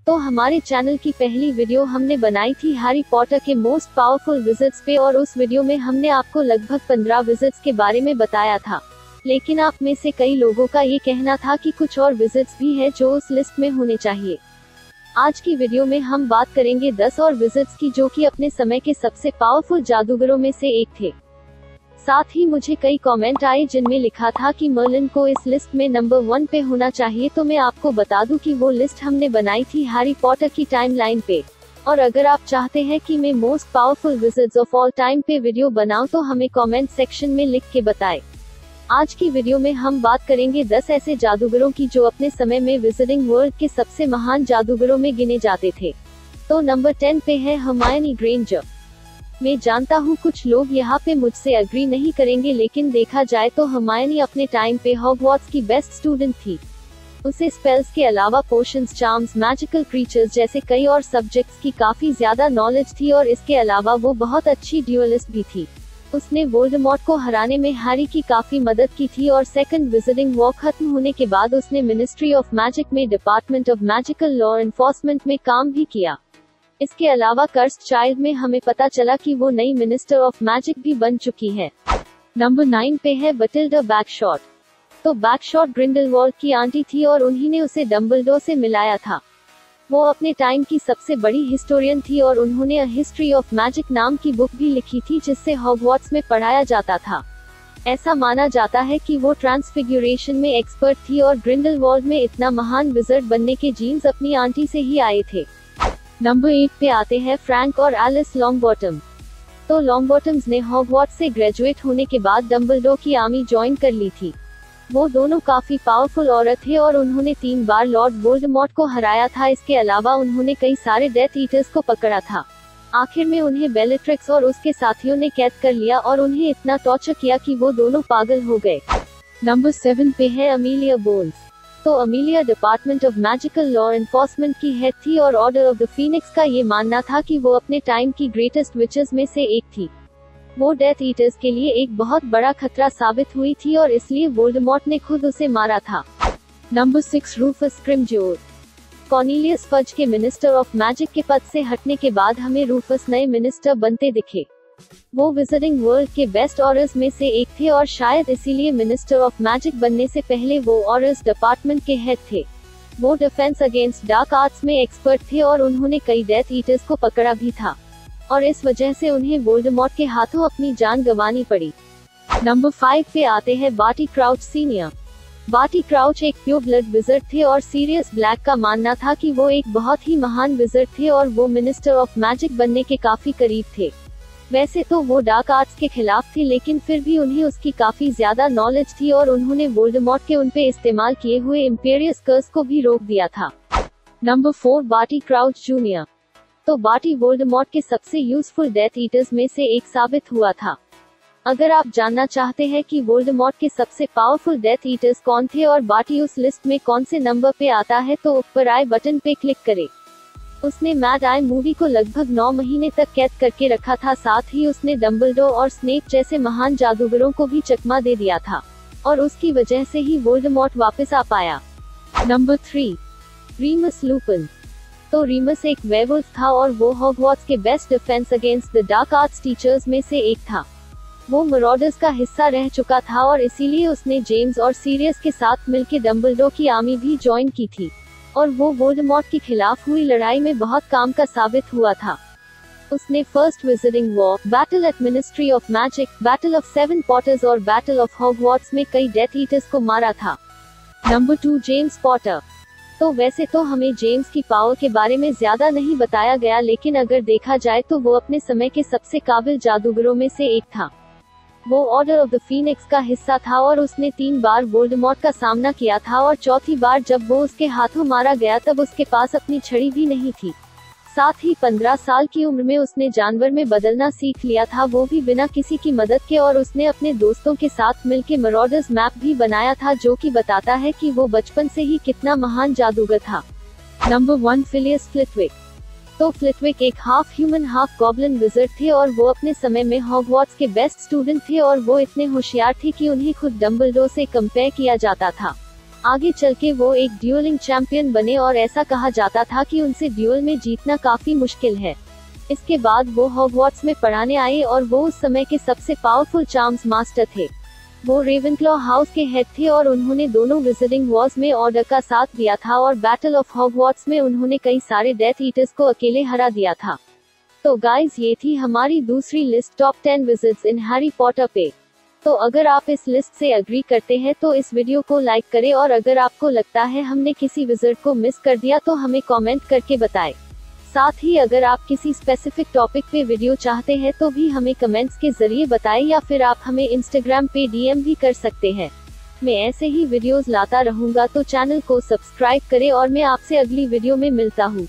तो हमारे चैनल की पहली वीडियो हमने बनाई थी हैरी पॉटर के मोस्ट पावरफुल विजिट्स पे, और उस वीडियो में हमने आपको लगभग 15 विजिट्स के बारे में बताया था। लेकिन आप में से कई लोगों का ये कहना था कि कुछ और विजिट्स भी है जो उस लिस्ट में होने चाहिए। आज की वीडियो में हम बात करेंगे 10 और विजिट्स की जो कि अपने समय के सबसे पावरफुल जादूगरों में से एक थे। साथ ही मुझे कई कमेंट आए जिनमें लिखा था कि मर्लिन को इस लिस्ट में नंबर 1 पे होना चाहिए। तो मैं आपको बता दूं कि वो लिस्ट हमने बनाई थी हैरी पॉटर की टाइमलाइन पे। और अगर आप चाहते हैं कि मैं most powerful visits of all time पे वीडियो बनाऊं तो हमें कमेंट सेक्शन में लिख के बताएं। आज की वीडियो में हम बात करेंगे 10 ऐसे जादूगरों की जो अपने समय में विजिटिंग वर्ल्ड के सबसे महान जादूगरों में गिने जाते थे। तो नंबर 10 पे है हर्मायोनी ग्रेंजर। मैं जानता हूँ कुछ लोग यहाँ पे मुझसे एग्री नहीं करेंगे, लेकिन देखा जाए तो हर्मायोनी अपने टाइम पे हॉगवर्ट्स की बेस्ट स्टूडेंट थी। उसे स्पेल्स के अलावा पोशंस, चार्म्स, मैजिकल क्रीचर्स जैसे कई और सब्जेक्ट्स की काफी ज्यादा नॉलेज थी, और इसके अलावा वो बहुत अच्छी ड्यूलिस्ट भी थी। उसने वोल्डेमॉर्ट को हराने में हैरी की काफी मदद की थी, और सेकंड विजिटिंग वॉर खत्म होने के बाद उसने मिनिस्ट्री ऑफ मैजिक में department of magical law enforcement में काम भी किया। इसके अलावा कर्स्ड चाइल्ड में हमें पता चला कि वो नई मिनिस्टर ऑफ मैजिक भी बन चुकी है। नंबर 9 पे है बटिल्डा बैकशॉट। तो बैकशॉट ग्रिंडेलवाल्ड की आंटी थी और उन्हीं ने उसे डंबलडोर से मिलाया था। वो अपने टाइम की सबसे बड़ी हिस्टोरियन थी और उन्होंने अ हिस्ट्री ऑफ मैजिक नाम की बुक भी लिखी थी जिससे हॉगवर्ट्स में पढ़ाया जाता था। ऐसा माना जाता है कि वो ट्रांसफिग्यूरेशन में एक्सपर्ट थी और ग्रिंडेलवाल्ड में इतना महान विज़र्ड बनने के जीन्स अपनी आंटी से ही आए थे। नंबर 8 पे आते हैं फ्रैंक और एलिस लॉन्गबॉटम। तो लॉन्गबॉटम्स ने हॉगवर्ट्स से ग्रेजुएट होने के बाद डंबलडोर की आर्मी ज्वाइन कर ली थी। वो दोनों काफी पावरफुल औरत थे और उन्होंने 3 बार लॉर्ड वोल्डेमॉर्ट को हराया था। इसके अलावा उन्होंने कई सारे डेथ ईटर्स को पकड़ा था। आखिर में उन्हें बेलेट्रिक्स और उसके साथियों ने कैद कर लिया और उन्हें इतना टॉर्चर किया कि वो दोनों पागल हो गए। नंबर 7 पे है अमेलिया बोन्स। तो Amelia department of magical law enforcement की हेड थी और ऑर्डर ऑफ द फीनिक्स का ये मानना था कि वो अपने टाइम की ग्रेटेस्ट विचेस में से एक थी। वो डेथ ईटर्स के लिए एक बहुत बड़ा खतरा साबित हुई थी और इसलिए वोल्डेमॉर्ट ने खुद उसे मारा था। Number 6 Rufus Scrimgeour. Cornelius Fudge के मिनिस्टर ऑफ मैजिक के पद से हटने के बाद हमें रूफस नए मिनिस्टर बनते दिखे। वो विजिटिंग वर्ल्ड के बेस्ट ऑर्डर्स में से एक थे और शायद इसीलिए मिनिस्टर ऑफ मैजिक बनने से पहले वो ऑर्डर्स डिपार्टमेंट के हेड थे। वो डिफेंस अगेंस्ट डार्क आर्ट्स में एक्सपर्ट थे और उन्होंने कई डेथ ईटर्स को पकड़ा भी था, और इस वजह से उन्हें वोल्डेमॉर्ट के हाथों अपनी जान गंवानी पड़ी। नंबर 5 पे आते हैं Barty Crouch senior. Barty Crouch एक प्योर ब्लड विज़र्ड थे और सीरियस ब्लैक का मानना था कि वो एक बहुत ही महान विज़र्ड थे और वो मिनिस्टर ऑफ मैजिक बनने के काफी करीब थे। वैसे तो वो डार्क आर्ट्स के खिलाफ थी, लेकिन फिर भी उन्हें उसकी काफी ज्यादा नॉलेज थी और उन्होंने वोल्डेमॉर्ट के उनपे इस्तेमाल किए हुए इम्पेरियस कर्स को भी रोक दिया था। Number 4 Barty Crouch junior. तो बार्टी वोल्डेमॉर्ट के सबसे यूजफुल डेथ ईटर्स में से एक साबित हुआ था। अगर आप जानना चाहते हैं कि वोल्डेमॉर्ट के सबसे पावरफुल डेथ ईटर्स कौन थे और बार्टी उस लिस्ट में कौन से नंबर पे आता है, तो ऊपर आई बटन पे क्लिक करें। उसने मैड आई मूवी को लगभग 9 महीने तक कैद करके रखा था। साथ ही उसने डंबलडोर और स्नेप जैसे महान जादूगरों को भी चकमा दे दिया था और उसकी वजह से ही वोल्डेमॉर्ट वापस आ पाया। Number 3 Remus Lupin. तो रीमस एक वेयरवुल्फ था और वो हॉगवर्ट्स के best defence against the dark arts teachers में से एक था। वो मराउडर्स का हिस्सा रह चुका था और इसीलिए उसने जेम्स और सीरियस के साथ मिलकर डंबलडोर की आर्मी भी ज्वाइन की थी, और वो वोल्डेमॉर्ट के खिलाफ हुई लड़ाई में बहुत काम का साबित हुआ था। उसने first wizarding war, battle at Ministry of Magic, battle of 7 Potters और बैटल ऑफ हॉगवर्ट्स में कई डेथ ईटर्स को मारा था। Number 2 James Potter. तो वैसे तो हमें जेम्स की पावर के बारे में ज्यादा नहीं बताया गया, लेकिन अगर देखा जाए तो वो अपने समय के सबसे काबिल जादूगरों में से एक था। वो ऑर्डर ऑफ द फीनिक्स का हिस्सा था और उसने 3 बार वोल्डेमॉर्ट का सामना किया था, और चौथी बार जब वो उसके हाथों मारा गया तब उसके पास अपनी छड़ी भी नहीं थी। साथ ही 15 साल की उम्र में उसने जानवर में बदलना सीख लिया था, वो भी बिना किसी की मदद के, और उसने अपने दोस्तों के साथ मिलकर मराउडर्स मैप भी बनाया था जो कि बताता है कि वो बचपन से ही कितना महान जादूगर था। Number 1 Phileas Flitwick. तो फ्लिटविक एक half human half goblin wizard थे और वो अपने समय में हॉगवर्ट्स के बेस्ट स्टूडेंट थे और वो इतने होशियार थे कि उन्हें खुद डंबलडोर से कंपेयर किया जाता था। आगे चल के वो एक ड्यूलिंग चैंपियन बने और ऐसा कहा जाता था कि उनसे ड्यूल में जीतना काफी मुश्किल है। इसके बाद वो हॉगवर्ट्स में पढ़ाने आए और वो उस समय के सबसे पावरफुल चार्म्स मास्टर थे। वो रेवेनक्लॉ हाउस के हेड थे और उन्होंने दोनों विजिटिंग वॉर्स में ऑर्डर का साथ दिया था और बैटल ऑफ हॉगवर्ट्स में उन्होंने कई सारे डेथ ईटर्स को अकेले हरा दिया था। तो गाइस, ये थी हमारी दूसरी लिस्ट टॉप 10 विजिट्स इन हैरी पॉटर पे। तो अगर आप इस लिस्ट से एग्री करते हैं तो इस वीडियो को लाइक करें और अगर आपको लगता है हमने किसी विजिट को मिस कर दिया तो हमें कमेंट करके बताएं। साथ ही अगर आप किसी स्पेसिफिक टॉपिक पे वीडियो चाहते हैं तो भी हमें कमेंट्स के जरिए बताएं या फिर आप हमें इंस्टाग्राम पे डीएम भी कर सकते हैं। मैं ऐसे ही वीडियोस लाता रहूंगा, तो चैनल को सब्सक्राइब करें और मैं आपसे अगली वीडियो में मिलता हूँ।